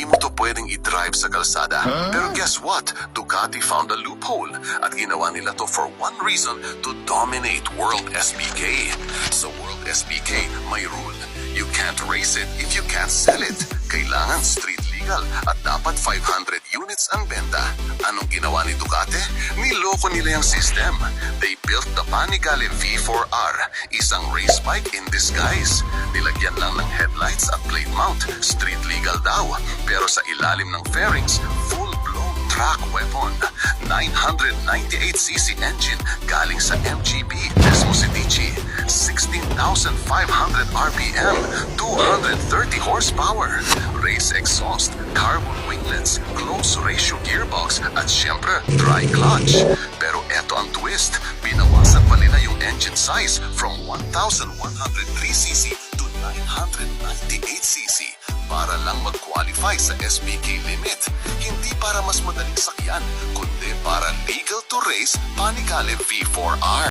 hindi mo to pwedeng i-drive sa kalsada. Pero guess what? Ducati found a loophole at ginawa nila to for one reason, to dominate World SBK. Sa World SBK, may rule. You can't race it if you can't sell it. Kailangan street legal at dapat 500 units ang benta. Anong ginawa ni Ducati? Niloko nila yung system. They built the Panigale V4R, isang race bike in disguise. Nilagyan lang ng headlights at plate mount. Street legal daw. Pero sa ilalim ng fairings, full-blown track weapon. 998cc engine galing sa MGB Desmo Cedici. 16,500 RPM, 230 horsepower. Race exhaust, carbon winglets, close ratio gearbox at syempre dry clutch. Pero eto ang twist, binawasan pa nila yung engine size from 1,103cc to 998cc para lang mag-qualify sa SBK limit. Hindi para mas madaling sakyan, kundi para legal to race Panigale V4R.